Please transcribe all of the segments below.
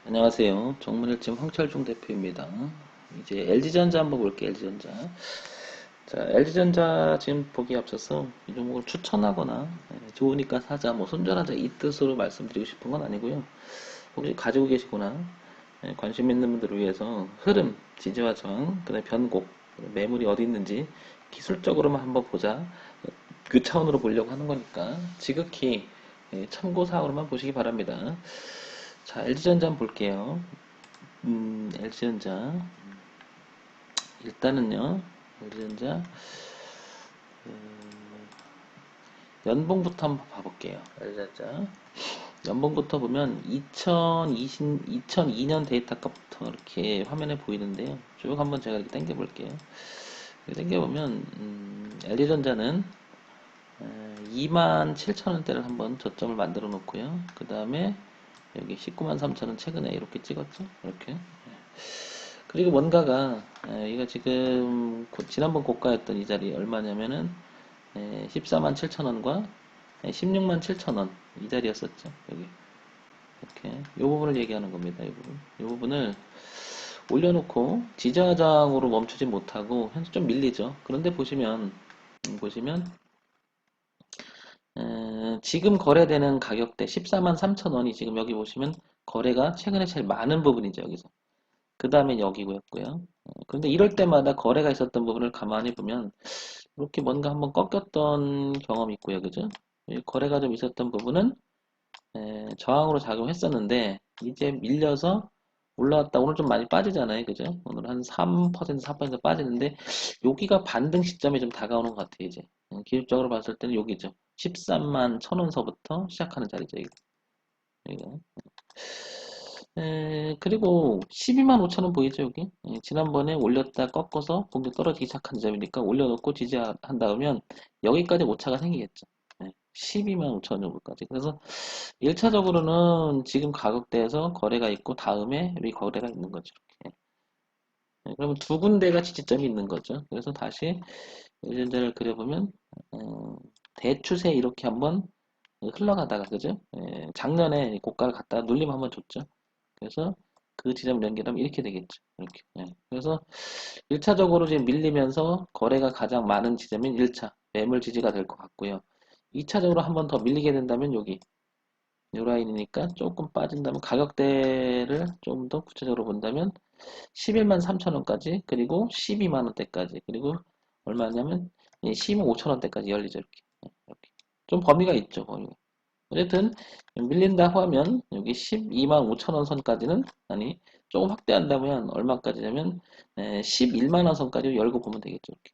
안녕하세요. 정문일침 황철중 대표입니다. 이제 LG전자 한번 볼게요. LG전자. 자, LG전자 지금 보기에 앞서서 이 종목을 추천하거나 좋으니까 사자, 뭐 손절하자 이 뜻으로 말씀드리고 싶은 건 아니고요. 혹시 가지고 계시거나 관심 있는 분들을 위해서 흐름, 지지와 저항, 그다음에 변곡, 매물이 어디 있는지 기술적으로만 한번 보자. 그 차원으로 보려고 하는 거니까 지극히 참고사항으로만 보시기 바랍니다. 자, LG전자 한번 볼게요. LG전자. 일단은요, LG전자, 연봉부터 한번 봐볼게요. LG전자. 연봉부터 보면 2002년 데이터 값부터 이렇게 화면에 보이는데요. 쭉 한번 제가 이렇게 당겨볼게요. 이렇게 당겨보면, LG전자는 27,000원대를 한번 저점을 만들어 놓고요. 그 다음에 여기 193,000원 최근에 이렇게 찍었죠. 이렇게. 그리고 원가가 이거 지금 지난번 고가였던 이 자리 얼마냐면은 14만 7천원과 16만 7천원 이 자리였었죠. 여기 이렇게 이 부분을 얘기하는 겁니다. 이 부분을 올려놓고 지지하장으로 멈추지 못하고 현재 좀 밀리죠. 그런데 보시면 지금 거래되는 가격대 14만 3천원이 지금 여기 보시면 거래가 최근에 제일 많은 부분이죠. 여기서. 그 다음에 여기고였고요. 그런데 이럴 때마다 거래가 있었던 부분을 가만히 보면 이렇게 뭔가 한번 꺾였던 경험이 있고요. 그죠? 거래가 좀 있었던 부분은 저항으로 작용했었는데 이제 밀려서 올라왔다. 오늘 좀 많이 빠지잖아요. 그죠? 오늘 한 3%, 4% 빠지는데 여기가 반등 시점이 좀 다가오는 것 같아요. 이제 기술적으로 봤을 때는 여기죠. 13만 1,000원서부터 시작하는 자리죠. 이거. 그리고 12만 5천 원 보이죠, 여기? 지난번에 올렸다 꺾어서 공격 떨어지기 시작한 점이니까 올려놓고 지지한 다으면 여기까지 오차가 생기겠죠. 12만 5천 원 정도까지. 그래서 1차적으로는 지금 가격대에서 거래가 있고 다음에 여기 거래가 있는 거죠. 이렇게. 그러면 두 군데가 지지점이 있는 거죠. 그래서 다시 유전자를 그려보면 대추세 이렇게 한번 흘러가다가 그죠? 작년에 고가를 갖다가 눌림 한번 줬죠. 그래서 그 지점을 연결하면 이렇게 되겠죠. 이렇게. 그래서 1차적으로 지금 밀리면서 거래가 가장 많은 지점인 1차 매물 지지가 될 것 같고요. 2차적으로 한 번 더 밀리게 된다면 여기 이 라인이니까 조금 빠진다면 가격대를 좀 더 구체적으로 본다면 11만 3천 원까지 그리고 12만 원대까지 그리고 얼마냐면 12만 5천 원대까지 열리죠. 이렇게. 좀 범위가 있죠. 범위가. 어쨌든 밀린다고 하면 여기 12만 5천 원 선까지는 아니 조금 확대한다면 얼마까지냐면 11만 원 선까지 열고 보면 되겠죠. 이렇게.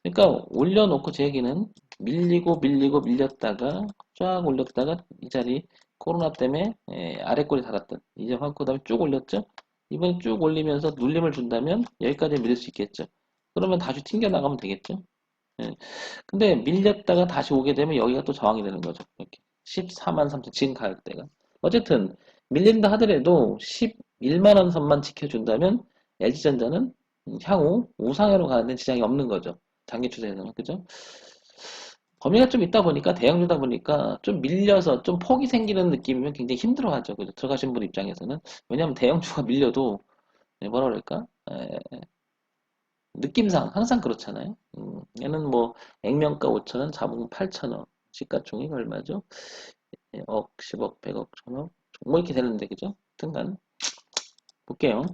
그러니까 올려놓고 제 얘기는 밀리고 밀렸다가 쫙 올렸다가 이 자리 코로나 때문에 아래 꼬리 달았던 이제 확 그다음에 쭉 올렸죠. 이번에 쭉 올리면서 눌림을 준다면 여기까지 밀릴 수 있겠죠. 그러면 다시 튕겨 나가면 되겠죠. 예. 근데 밀렸다가 다시 오게 되면 여기가 또 저항이 되는 거죠. 이렇게 14만 3천 지금 가격대가. 어쨌든 밀린다 하더라도 11만 원 선만 지켜준다면 LG전자는 향후 우상향으로 가는 지장이 없는 거죠. 장기 추세에서는 그죠? 범위가 좀 있다 보니까 대형주다 보니까 좀 밀려서 좀 폭이 생기는 느낌이면 굉장히 힘들어하죠. 그죠? 들어가신 분 입장에서는 왜냐하면 대형주가 밀려도 뭐라 그럴까? 느낌상 항상 그렇잖아요. 얘는 뭐 액면가 5천원, 자본 8천원, 시가총액 얼마죠? 억, 10억, 100억, 1000억 뭐 이렇게 되는데 그죠? 등간 볼게요.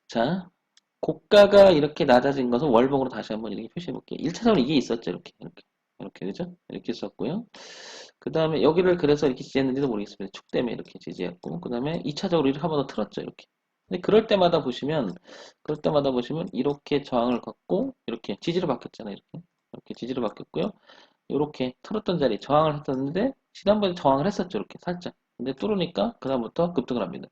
자, 고가가 이렇게 낮아진 것은 월봉으로 다시 한번 이렇게 표시해 볼게요. 1차적으로 이게 있었죠. 이렇게 그죠? 이렇게 있었고요. 그 다음에 여기를 그래서 이렇게 지지했는지도 모르겠습니다. 축 때문에 이렇게 지지했고 그 다음에 2차적으로 이렇게 한 번 더 틀었죠. 이렇게. 근데 그럴 때마다 보시면 이렇게 저항을 갖고 이렇게 지지로 바뀌었잖아요. 이렇게 지지로 바뀌었고요. 이렇게 틀었던 자리 저항을 했었는데 지난번에 저항을 했었죠. 이렇게 살짝. 근데 뚫으니까 그다음부터 급등을 합니다.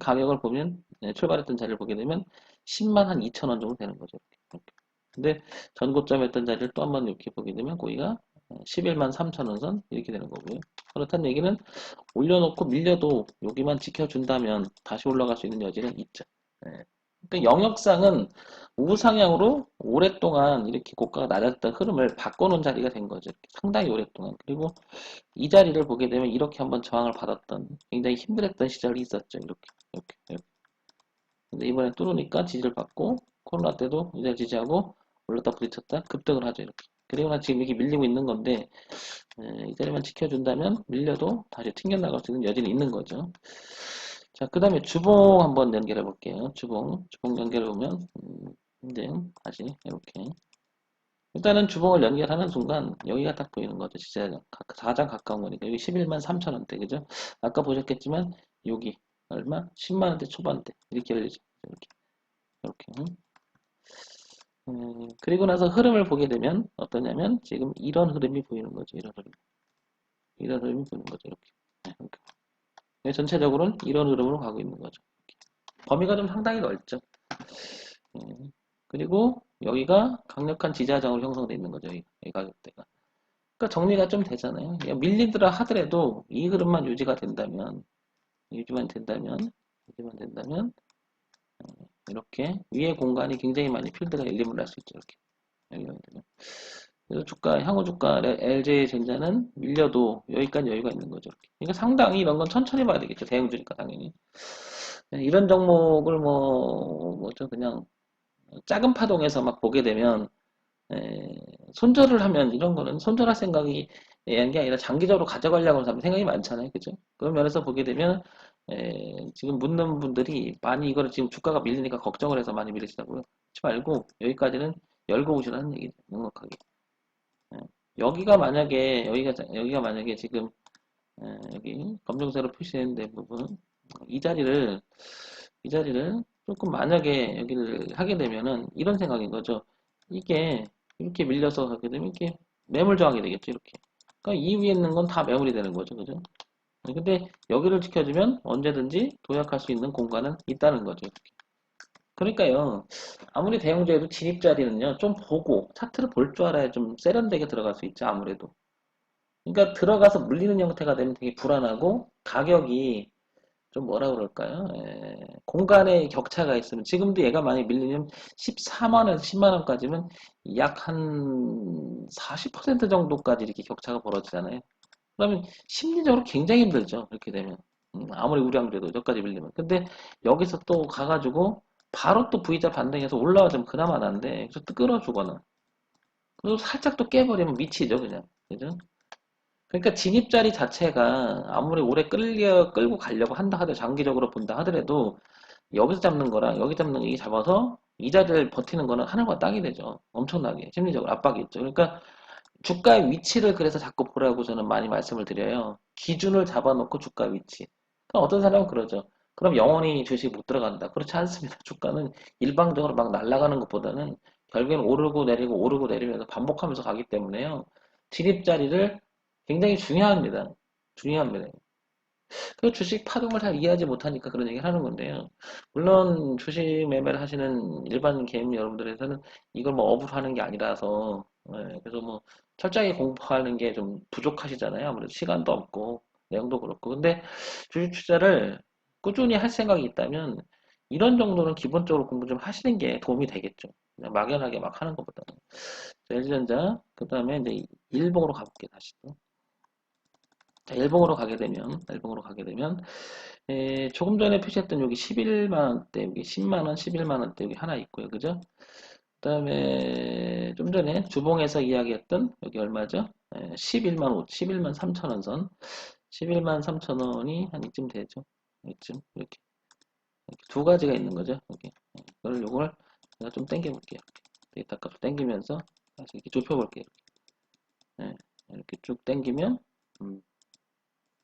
가격을 보면 출발했던 자리를 보게 되면 10만 한 2천 원 정도 되는 거죠. 이렇게. 근데 전고점이었던 자리를 또 한번 이렇게 보게 되면 거기가 11만 3천 원 선 이렇게 되는 거고요. 그렇다는 얘기는 올려놓고 밀려도 여기만 지켜준다면 다시 올라갈 수 있는 여지는 있죠. 예. 그러니까 영역상은 우상향으로 오랫동안 이렇게 고가가 낮았던 흐름을 바꿔놓은 자리가 된 거죠. 상당히 오랫동안. 그리고 이 자리를 보게 되면 이렇게 한번 저항을 받았던 굉장히 힘들었던 시절이 있었죠. 이렇게. 근데 이번에 뚫으니까 지지를 받고 코로나 때도 이제 지지하고 올랐다 부딪혔다 급등을 하죠. 이렇게. 그리고 나 지금 이게 밀리고 있는 건데 이 자리만 지켜준다면 밀려도 다시 튕겨나갈 수 있는 여지는 있는 거죠. 자, 그 다음에 주봉 한번 연결해 볼게요. 주봉 연결해 보면 이제 다시 이렇게 일단은 주봉을 연결하는 순간 여기가 딱 보이는 거죠. 진짜 가장 가까운 거니까 여기 11만 3천 원대 그죠? 아까 보셨겠지만 여기 얼마? 10만 원대 초반대 이렇게 열리죠. 이렇게. 그리고 나서 흐름을 보게 되면 어떠냐면 지금 이런 흐름이 보이는 거죠. 이런 흐름이 보이는 거죠. 이렇게. 전체적으로는 이런 흐름으로 가고 있는 거죠. 범위가 좀 상당히 넓죠. 그리고 여기가 강력한 지지하장으로 형성되어 있는 거죠. 이 가격대가. 그러니까 정리가 좀 되잖아요. 밀리더라 하더라도 이 흐름만 유지만 된다면 이렇게 위에 공간이 굉장히 많이 필드가 열림을 할 수 있죠. 이렇게. 그래서 향후 주가 LJ전자는 밀려도 여기까지 여유가 있는 거죠. 그러니까 상당히 이런 건 천천히 봐야 되겠죠. 대형주니까 당연히. 이런 종목을 뭐죠 그냥 작은 파동에서 막 보게 되면 손절을 하면 이런 거는 손절할 생각이 한 게 아니라 장기적으로 가져가려고 하는 사람 생각이 많잖아요. 그죠? 그런 면에서 보게 되면 지금 묻는 분들이 많이 이거를 지금 주가가 밀리니까 걱정을 해서 많이 밀리시다고요. 하지 말고 여기까지는 열고 오시라는 얘기죠. 넉넉하게. 예. 여기가 만약에 지금 여기 검정색으로 표시된 데 부분 이 자리를 이 자리를 조금 만약에 여기를 하게 되면은 이런 생각인 거죠. 이게 이렇게 밀려서 가게 되면 이렇게 매물 저항이 되겠죠. 이렇게. 그러니까 이 위에 있는 건 다 매물이 되는 거죠. 그죠? 근데 여기를 지켜주면 언제든지 도약할 수 있는 공간은 있다는 거죠. 이렇게. 그러니까요. 아무리 대형주에도 진입 자리는요. 좀 보고 차트를 볼 줄 알아야 좀 세련되게 들어갈 수 있죠. 아무래도. 그러니까 들어가서 물리는 형태가 되면 되게 불안하고 가격이 좀 뭐라 그럴까요? 공간의 격차가 있으면 지금도 얘가 많이 밀리면 14만 원에서 10만 원까지면 약 한 40% 정도까지 이렇게 격차가 벌어지잖아요. 그러면 심리적으로 굉장히 힘들죠. 이렇게 되면. 아무리 우량주도 여기까지 밀리면. 근데 여기서 또 가가지고 바로 또 V자 반등해서 올라와주면 그나마 난데 그래서 또 끌어주거나 그리고 살짝 또 깨버리면 미치죠 그냥. 그죠? 그러니까 진입 자리 자체가 아무리 오래 끌고 가려고 한다 하더라도 장기적으로 본다 하더라도 여기서 잡는 거랑 여기 잡는 게 잡아서 이 자리를 버티는 거는 하늘과 땅이 되죠. 엄청나게 심리적으로 압박이 있죠. 그러니까 주가의 위치를 그래서 자꾸 보라고 저는 많이 말씀을 드려요. 기준을 잡아놓고 주가 위치. 그러니까 어떤 사람은 그러죠. 그럼 영원히 주식 못 들어간다. 그렇지 않습니다. 주가는 일방적으로 막 날아가는 것보다는 결국엔 오르고 내리고 오르고 내리면서 반복하면서 가기 때문에요. 진입 자리를 굉장히 중요합니다. 그 주식 파동을 잘 이해하지 못하니까 그런 얘기를 하는 건데요. 물론 주식 매매를 하시는 일반 개인 여러분들에서는 이걸 뭐 업으로 하는 게 아니라서 그래서 뭐 철저하게 공부하는 게 좀 부족하시잖아요. 아무래도 시간도 없고 내용도 그렇고. 근데 주식 투자를 꾸준히 할 생각이 있다면 이런 정도는 기본적으로 공부 좀 하시는 게 도움이 되겠죠. 그냥 막연하게 막 하는 것보다는. LG전자, 그 다음에 이제 일봉으로 가볼게요, 다시 또. 자, 일봉으로 가게 되면, 조금 전에 표시했던 여기 11만 원대, 여기 10만 원, 11만 원대 여기 하나 있고요. 그죠? 그다음에 좀 전에 주봉에서 이야기했던 여기 얼마죠? 11만 3천 원 선. 11만 3천 원이 한 이쯤 되죠. 이렇게 두 가지가 있는 거죠. 여기. 요걸 제가 좀 당겨 볼게요. 데이터 값을 당기면서 다시 이렇게 좁혀 볼게요. 이렇게 쭉 당기면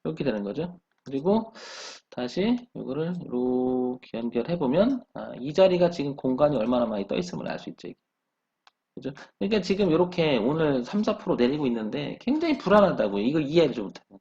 이렇게 되는 거죠. 그리고 다시 이거를 이렇게 연결해 보면 이 자리가 지금 공간이 얼마나 많이 떠 있음을 알 수 있죠. 그죠? 그러니까 지금 이렇게 오늘 3, 4% 내리고 있는데 굉장히 불안하다고요. 이거 이해를 못해요.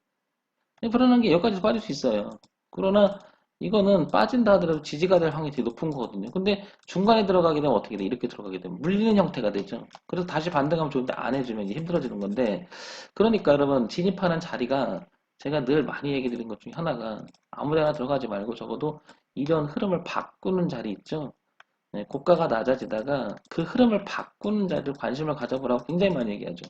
불안한 게 여기까지 빠질 수 있어요. 그러나 이거는 빠진다 하더라도 지지가 될 확률이 되게 높은 거거든요. 근데 중간에 들어가게 되면 어떻게 돼? 이렇게 들어가게 되면 물리는 형태가 되죠. 그래서 다시 반등하면 좋은데 안 해주면 이제 힘들어지는 건데 그러니까 여러분 진입하는 자리가 제가 늘 많이 얘기 드린 것 중에 하나가 아무 데나 들어가지 말고 적어도 이런 흐름을 바꾸는 자리 있죠. 고가가 낮아지다가 그 흐름을 바꾸는 자리를 관심을 가져보라고 굉장히 많이 얘기하죠.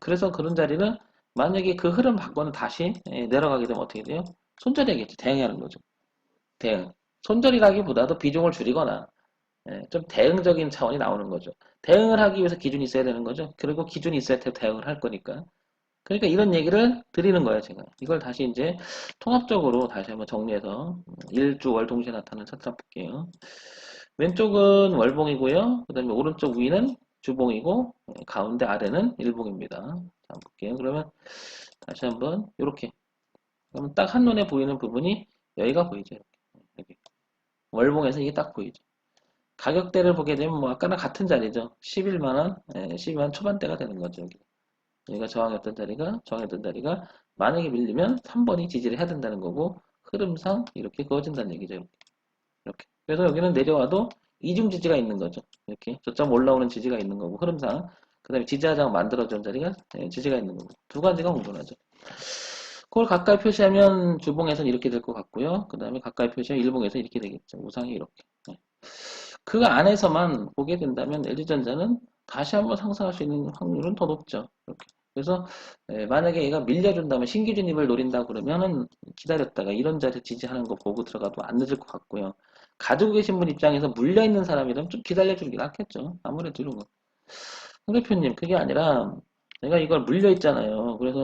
그래서 그런 자리는 만약에 그 흐름 바꿔는 다시 내려가게 되면 어떻게 돼요? 손절해야겠죠. 대응하는 거죠. 대응. 손절이라기보다도 비중을 줄이거나 좀 대응적인 차원이 나오는 거죠. 대응을 하기 위해서 기준이 있어야 되는 거죠. 그리고 기준이 있어야 대응을 할 거니까. 그러니까 이런 얘기를 드리는 거예요, 제가. 이걸 다시 이제 통합적으로 다시 한번 정리해서 일주 월 동시에 나타나는 차트 볼게요. 왼쪽은 월봉이고요. 그 다음에 오른쪽 위는 주봉이고 가운데 아래는 일봉입니다. 자, 볼게요. 그러면 다시 한번 이렇게 그러면 딱 한눈에 보이는 부분이 여기가 보이죠. 이렇게. 월봉에서 이게 딱 보이죠. 가격대를 보게 되면 뭐 아까랑 같은 자리죠. 11만원, 12만 초반대가 되는 거죠. 여기가 저항했던 자리가 만약에 밀리면 3번이 지지를 해야 된다는 거고 흐름상 이렇게 그어진다는 얘기죠. 이렇게. 그래서 여기는 내려와도 이중 지지가 있는 거죠. 이렇게 저점 올라오는 지지가 있는 거고 흐름상 그 다음에 지지하자고 만들어준 자리가 지지가 있는 거고 두 가지가 공존하죠. 그걸 가까이 표시하면 주봉에서는 이렇게 될 것 같고요. 그 다음에 가까이 표시하면 일봉에서 이렇게 되겠죠. 우상이 이렇게. 그 안에서만 보게 된다면 LG전자는 다시 한번 상승할 수 있는 확률은 더 높죠. 이렇게. 그래서 만약에 얘가 밀려준다면 신규 진입을 노린다 그러면은 기다렸다가 이런 자리 지지하는 거 보고 들어가도 안 늦을 것 같고요. 가지고 계신 분 입장에서 물려있는 사람이라면 좀 기다려주는 게 낫겠죠. 아무래도 이런 거. 홍 대표님 그게 아니라 내가 이걸 물려있잖아요. 그래서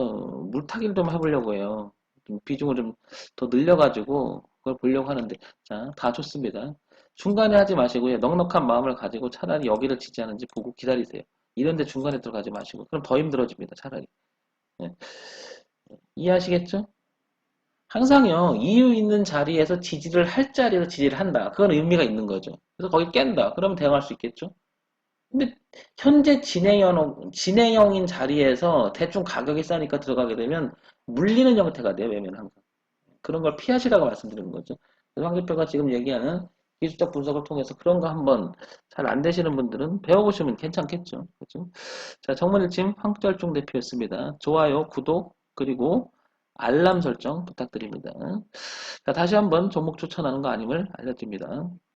물타기를 좀 해보려고 해요. 좀 비중을 좀 더 늘려가지고 그걸 보려고 하는데 자, 다 좋습니다. 중간에 하지 마시고요. 넉넉한 마음을 가지고 차라리 여기를 지지하는지 보고 기다리세요. 이런데 중간에 들어가지 마시고 그럼 더 힘들어집니다. 차라리. 예. 이해하시겠죠? 항상요. 이유 있는 자리에서 지지를 할 자리에서 지지를 한다. 그건 의미가 있는 거죠. 그래서 거기 깬다. 그러면 대응할 수 있겠죠? 근데 현재 진행형인 자리에서 대충 가격이 싸니까 들어가게 되면 물리는 형태가 돼요. 매매는 항상. 그런 걸 피하시라고 말씀드리는 거죠. 그래서 황 대표가 지금 얘기하는 기술적 분석을 통해서 그런 거 한번 잘 안 되시는 분들은 배워보시면 괜찮겠죠. 그렇죠? 자, 정문일침 황철중 대표였습니다. 좋아요, 구독, 그리고 알람 설정 부탁드립니다. 자, 다시 한번 종목 추천하는 거 아님을 알려드립니다.